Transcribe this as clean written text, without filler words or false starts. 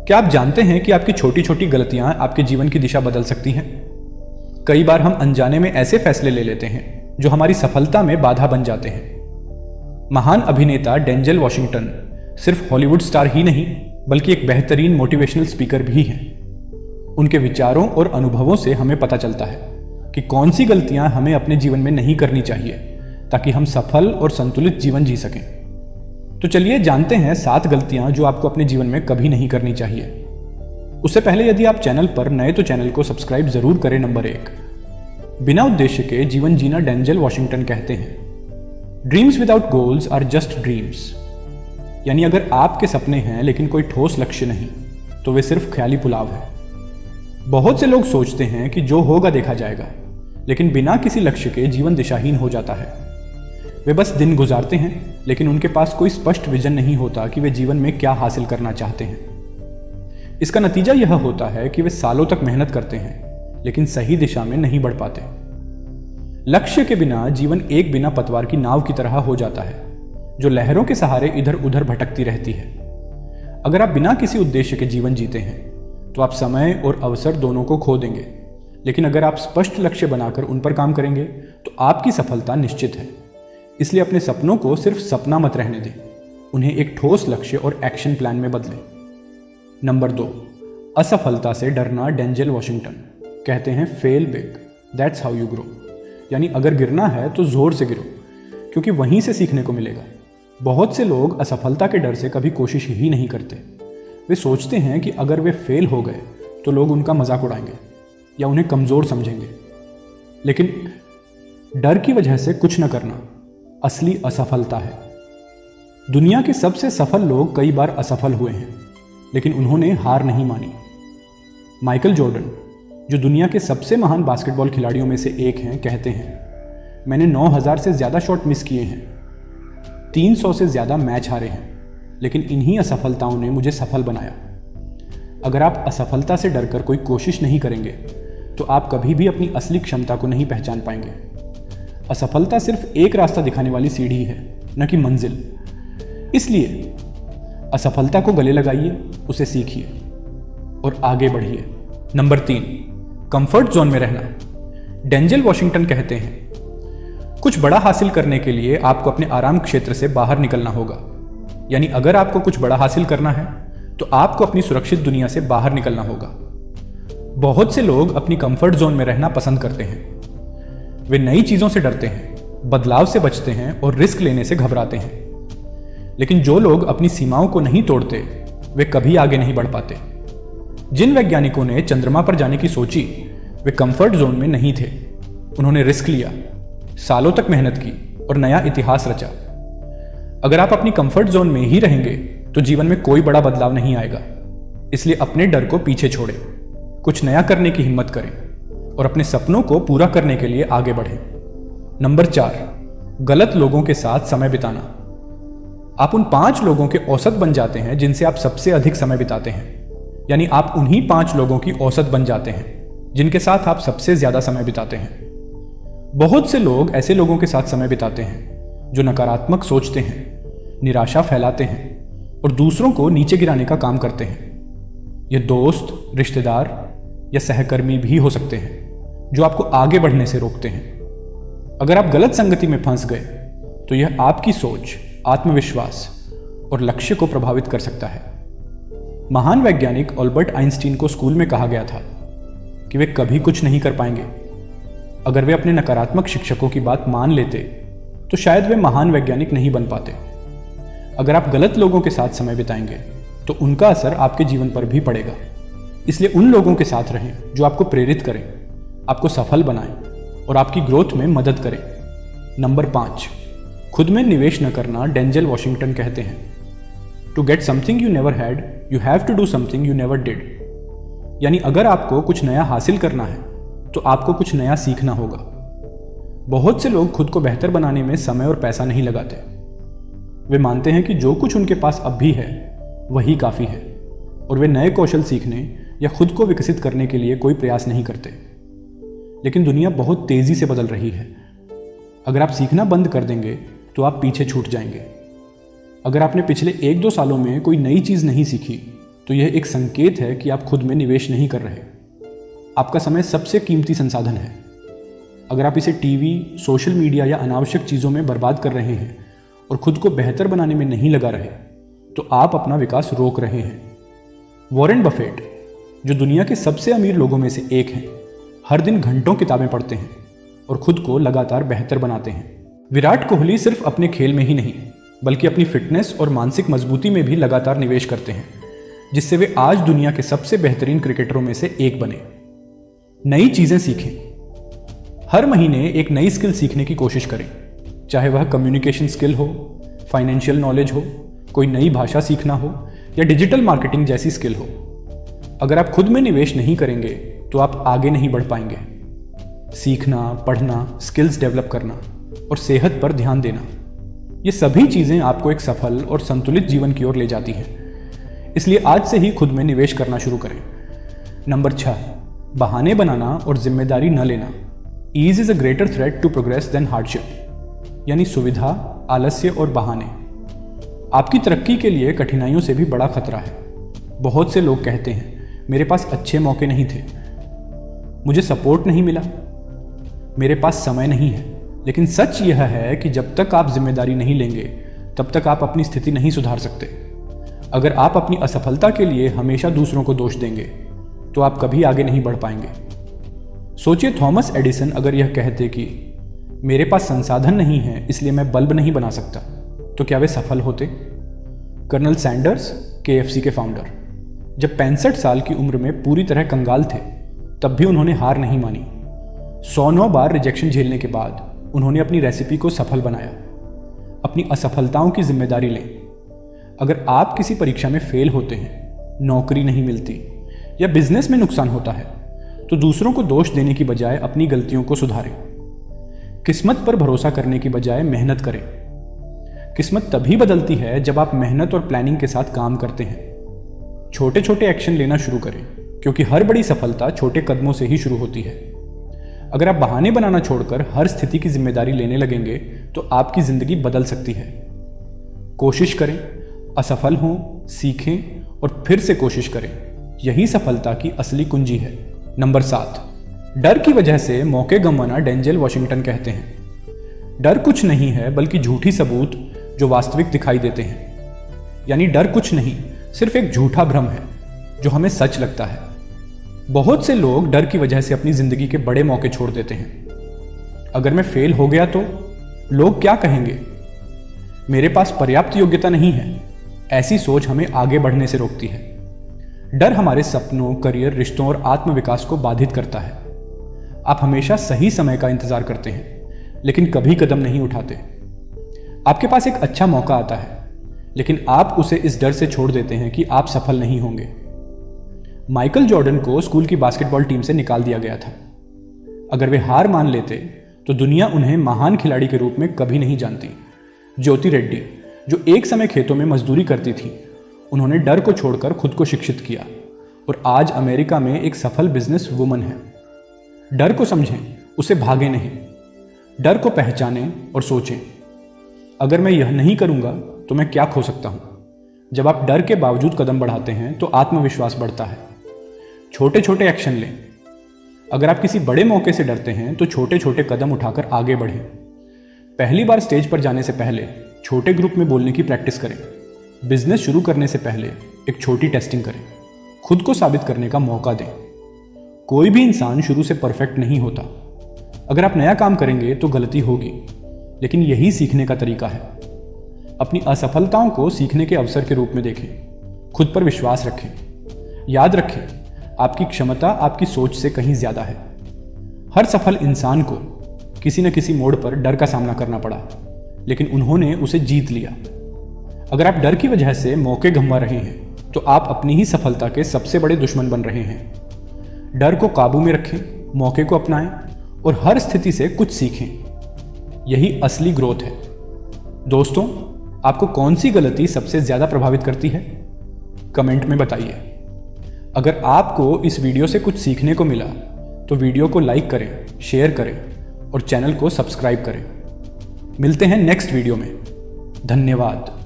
क्या आप जानते हैं कि आपकी छोटी छोटी गलतियां आपके जीवन की दिशा बदल सकती हैं? कई बार हम अनजाने में ऐसे फैसले ले लेते हैं जो हमारी सफलता में बाधा बन जाते हैं। महान अभिनेता डेंजल वॉशिंगटन सिर्फ हॉलीवुड स्टार ही नहीं बल्कि एक बेहतरीन मोटिवेशनल स्पीकर भी हैं। उनके विचारों और अनुभवों से हमें पता चलता है कि कौन सी गलतियां हमें अपने जीवन में नहीं करनी चाहिए ताकि हम सफल और संतुलित जीवन जी सकें। तो चलिए जानते हैं 7 गलतियां जो आपको अपने जीवन में कभी नहीं करनी चाहिए। उससे पहले यदि आप चैनल पर नए तो चैनल को सब्सक्राइब जरूर करें। नंबर 1, बिना उद्देश्य के जीवन जीना। डेंजल वॉशिंगटन कहते हैं, dreams without goals are just dreams. यानी अगर आपके सपने हैं लेकिन कोई ठोस लक्ष्य नहीं तो वे सिर्फ ख्याली पुलाव है। बहुत से लोग सोचते हैं कि जो होगा देखा जाएगा, लेकिन बिना किसी लक्ष्य के जीवन दिशाहीन हो जाता है। वे बस दिन गुजारते हैं लेकिन उनके पास कोई स्पष्ट विजन नहीं होता कि वे जीवन में क्या हासिल करना चाहते हैं। इसका नतीजा यह होता है कि वे सालों तक मेहनत करते हैं लेकिन सही दिशा में नहीं बढ़ पाते। लक्ष्य के बिना जीवन एक बिना पतवार की नाव की तरह हो जाता है जो लहरों के सहारे इधर उधर भटकती रहती है। अगर आप बिना किसी उद्देश्य के जीवन जीते हैं तो आप समय और अवसर दोनों को खो देंगे, लेकिन अगर आप स्पष्ट लक्ष्य बनाकर उन पर काम करेंगे तो आपकी सफलता निश्चित है। इसलिए अपने सपनों को सिर्फ सपना मत रहने दें, उन्हें एक ठोस लक्ष्य और एक्शन प्लान में बदलें। नंबर 2, असफलता से डरना। डेंजल वॉशिंगटन कहते हैं, fail big, that's how you grow. यानी अगर गिरना है तो जोर से गिरो, क्योंकि वहीं से सीखने को मिलेगा। बहुत से लोग असफलता के डर से कभी कोशिश ही नहीं करते। वे सोचते हैं कि अगर वे फेल हो गए तो लोग उनका मजाक उड़ाएंगे या उन्हें कमजोर समझेंगे। लेकिन डर की वजह से कुछ न करना असली असफलता है। दुनिया के सबसे सफल लोग कई बार असफल हुए हैं, लेकिन उन्होंने हार नहीं मानी। माइकल जॉर्डन, जो दुनिया के सबसे महान बास्केटबॉल खिलाड़ियों में से एक हैं, कहते हैं, मैंने 9000 से ज़्यादा शॉट मिस किए हैं, 300 से ज़्यादा मैच हारे हैं, लेकिन इन्हीं असफलताओं ने मुझे सफल बनाया। अगर आप असफलता से डरकर कोई कोशिश नहीं करेंगे तो आप कभी भी अपनी असली क्षमता को नहीं पहचान पाएंगे। असफलता सिर्फ एक रास्ता दिखाने वाली सीढ़ी है, न कि मंजिल। इसलिए असफलता को गले लगाइए, उसे सीखिए और आगे बढ़िए। नंबर 3, कंफर्ट जोन में रहना। डेंजल वॉशिंगटन कहते हैं, कुछ बड़ा हासिल करने के लिए आपको अपने आराम क्षेत्र से बाहर निकलना होगा। यानी अगर आपको कुछ बड़ा हासिल करना है तो आपको अपनी सुरक्षित दुनिया से बाहर निकलना होगा। बहुत से लोग अपनी कंफर्ट जोन में रहना पसंद करते हैं। वे नई चीजों से डरते हैं, बदलाव से बचते हैं और रिस्क लेने से घबराते हैं। लेकिन जो लोग अपनी सीमाओं को नहीं तोड़ते वे कभी आगे नहीं बढ़ पाते। जिन वैज्ञानिकों ने चंद्रमा पर जाने की सोची वे कंफर्ट जोन में नहीं थे। उन्होंने रिस्क लिया, सालों तक मेहनत की और नया इतिहास रचा। अगर आप अपनी कंफर्ट जोन में ही रहेंगे तो जीवन में कोई बड़ा बदलाव नहीं आएगा। इसलिए अपने डर को पीछे छोड़ें, कुछ नया करने की हिम्मत करें और अपने सपनों को पूरा करने के लिए आगे बढ़ें। नंबर 4, गलत लोगों के साथ समय बिताना। आप उन 5 लोगों के औसत बन जाते हैं जिनसे आप सबसे अधिक समय बिताते हैं। यानी आप उन्हीं 5 लोगों की औसत बन जाते हैं जिनके साथ आप सबसे ज्यादा समय बिताते हैं। बहुत से लोग ऐसे लोगों के साथ समय बिताते हैं जो नकारात्मक सोचते हैं, निराशा फैलाते हैं और दूसरों को नीचे गिराने का काम करते हैं। ये दोस्त, रिश्तेदार या सहकर्मी भी हो सकते हैं जो आपको आगे बढ़ने से रोकते हैं। अगर आप गलत संगति में फंस गए तो यह आपकी सोच, आत्मविश्वास और लक्ष्य को प्रभावित कर सकता है। महान वैज्ञानिक अल्बर्ट आइंस्टीन को स्कूल में कहा गया था कि वे कभी कुछ नहीं कर पाएंगे। अगर वे अपने नकारात्मक शिक्षकों की बात मान लेते तो शायद वे महान वैज्ञानिक नहीं बन पाते। अगर आप गलत लोगों के साथ समय बिताएंगे तो उनका असर आपके जीवन पर भी पड़ेगा। इसलिए उन लोगों के साथ रहें जो आपको प्रेरित करें, आपको सफल बनाएं और आपकी ग्रोथ में मदद करें। नंबर 5, खुद में निवेश न करना। डेंजल वॉशिंगटन कहते हैं, to get something you never had you have to do something you never did. यानी अगर आपको कुछ नया हासिल करना है तो आपको कुछ नया सीखना होगा। बहुत से लोग खुद को बेहतर बनाने में समय और पैसा नहीं लगाते। वे मानते हैं कि जो कुछ उनके पास अब भी है वही काफ़ी है और वे नए कौशल सीखने या खुद को विकसित करने के लिए कोई प्रयास नहीं करते। लेकिन दुनिया बहुत तेज़ी से बदल रही है। अगर आप सीखना बंद कर देंगे तो आप पीछे छूट जाएंगे। अगर आपने पिछले 1-2 सालों में कोई नई चीज़ नहीं सीखी तो यह एक संकेत है कि आप खुद में निवेश नहीं कर रहे। आपका समय सबसे कीमती संसाधन है। अगर आप इसे टीवी, सोशल मीडिया या अनावश्यक चीज़ों में बर्बाद कर रहे हैं और खुद को बेहतर बनाने में नहीं लगा रहे, तो आप अपना विकास रोक रहे हैं। वॉरेन बफेट, जो दुनिया के सबसे अमीर लोगों में से एक हैं, हर दिन घंटों किताबें पढ़ते हैं और खुद को लगातार बेहतर बनाते हैं। विराट कोहली सिर्फ अपने खेल में ही नहीं, बल्कि अपनी फिटनेस और मानसिक मजबूती में भी लगातार निवेश करते हैं, जिससे वे आज दुनिया के सबसे बेहतरीन क्रिकेटरों में से एक बने। नई चीज़ें सीखें। हर महीने एक नई स्किल सीखने की कोशिश करें, चाहे वह कम्युनिकेशन स्किल हो, फाइनेंशियल नॉलेज हो, कोई नई भाषा सीखना हो या डिजिटल मार्केटिंग जैसी स्किल हो। अगर आप खुद में निवेश नहीं करेंगे तो आप आगे नहीं बढ़ पाएंगे। सीखना, पढ़ना, स्किल्स डेवलप करना और सेहत पर ध्यान देना, ये सभी चीज़ें आपको एक सफल और संतुलित जीवन की ओर ले जाती हैं। इसलिए आज से ही खुद में निवेश करना शुरू करें। नंबर 6, बहाने बनाना और जिम्मेदारी न लेना। Ease is a greater threat to progress than hardship. यानी सुविधा, आलस्य और बहाने आपकी तरक्की के लिए कठिनाइयों से भी बड़ा खतरा है। बहुत से लोग कहते हैं, मेरे पास अच्छे मौके नहीं थे, मुझे सपोर्ट नहीं मिला, मेरे पास समय नहीं है। लेकिन सच यह है कि जब तक आप जिम्मेदारी नहीं लेंगे, तब तक आप अपनी स्थिति नहीं सुधार सकते। अगर आप अपनी असफलता के लिए हमेशा दूसरों को दोष देंगे, तो आप कभी आगे नहीं बढ़ पाएंगे। सोचिए, थॉमस एडिसन अगर यह कहते कि मेरे पास संसाधन नहीं है इसलिए मैं बल्ब नहीं बना सकता, तो क्या वे सफल होते? कर्नल सैंडर्स, KFC के फाउंडर, जब 65 साल की उम्र में पूरी तरह कंगाल थे, तब भी उन्होंने हार नहीं मानी। 109 बार रिजेक्शन झेलने के बाद उन्होंने अपनी रेसिपी को सफल बनाया। अपनी असफलताओं की जिम्मेदारी लें। अगर आप किसी परीक्षा में फेल होते हैं, नौकरी नहीं मिलती या बिजनेस में नुकसान होता है, तो दूसरों को दोष देने की बजाय अपनी गलतियों को सुधारें। किस्मत पर भरोसा करने की बजाय मेहनत करें। किस्मत तभी बदलती है जब आप मेहनत और प्लानिंग के साथ काम करते हैं। छोटे छोटे एक्शन लेना शुरू करें, क्योंकि हर बड़ी सफलता छोटे कदमों से ही शुरू होती है। अगर आप बहाने बनाना छोड़कर हर स्थिति की जिम्मेदारी लेने लगेंगे, तो आपकी जिंदगी बदल सकती है। कोशिश करें, असफल हों, सीखें और फिर से कोशिश करें। यही सफलता की असली कुंजी है। नंबर 7, डर की वजह से मौके गंवाना। डेंजल वॉशिंगटन कहते हैं, डर कुछ नहीं है बल्कि झूठी सबूत जो वास्तविक दिखाई देते हैं। यानी डर कुछ नहीं, सिर्फ एक झूठा भ्रम है जो हमें सच लगता है। बहुत से लोग डर की वजह से अपनी जिंदगी के बड़े मौके छोड़ देते हैं। अगर मैं फेल हो गया तो लोग क्या कहेंगे, मेरे पास पर्याप्त योग्यता नहीं है। ऐसी सोच हमें आगे बढ़ने से रोकती है। डर हमारे सपनों, करियर, रिश्तों और आत्मविकास को बाधित करता है। आप हमेशा सही समय का इंतजार करते हैं, लेकिन कभी कदम नहीं उठाते। आपके पास एक अच्छा मौका आता है, लेकिन आप उसे इस डर से छोड़ देते हैं कि आप सफल नहीं होंगे। माइकल जॉर्डन को स्कूल की बास्केटबॉल टीम से निकाल दिया गया था। अगर वे हार मान लेते तो दुनिया उन्हें महान खिलाड़ी के रूप में कभी नहीं जानती। ज्योति रेड्डी, जो एक समय खेतों में मजदूरी करती थी, उन्होंने डर को छोड़कर खुद को शिक्षित किया और आज अमेरिका में एक सफल बिजनेस वुमन है। डर को समझें, उसे भागे नहीं। डर को पहचानें और सोचें, अगर मैं यह नहीं करूंगा तो मैं क्या खो सकता हूं। जब आप डर के बावजूद कदम बढ़ाते हैं तो आत्मविश्वास बढ़ता है। छोटे छोटे एक्शन लें। अगर आप किसी बड़े मौके से डरते हैं तो छोटे छोटे कदम उठाकर आगे बढ़ें। पहली बार स्टेज पर जाने से पहले छोटे ग्रुप में बोलने की प्रैक्टिस करें। बिजनेस शुरू करने से पहले एक छोटी टेस्टिंग करें। खुद को साबित करने का मौका दें। कोई भी इंसान शुरू से परफेक्ट नहीं होता। अगर आप नया काम करेंगे तो गलती होगी, लेकिन यही सीखने का तरीका है। अपनी असफलताओं को सीखने के अवसर के रूप में देखें। खुद पर विश्वास रखें। याद रखें, आपकी क्षमता आपकी सोच से कहीं ज्यादा है। हर सफल इंसान को किसी न किसी मोड़ पर डर का सामना करना पड़ा, लेकिन उन्होंने उसे जीत लिया। अगर आप डर की वजह से मौके गंवा रहे हैं तो आप अपनी ही सफलता के सबसे बड़े दुश्मन बन रहे हैं। डर को काबू में रखें, मौके को अपनाएं और हर स्थिति से कुछ सीखें। यही असली ग्रोथ है। दोस्तों, आपको कौन सी गलती सबसे ज्यादा प्रभावित करती है? कमेंट में बताइए। अगर आपको इस वीडियो से कुछ सीखने को मिला तो वीडियो को लाइक करें, शेयर करें और चैनल को सब्सक्राइब करें। मिलते हैं नेक्स्ट वीडियो में। धन्यवाद।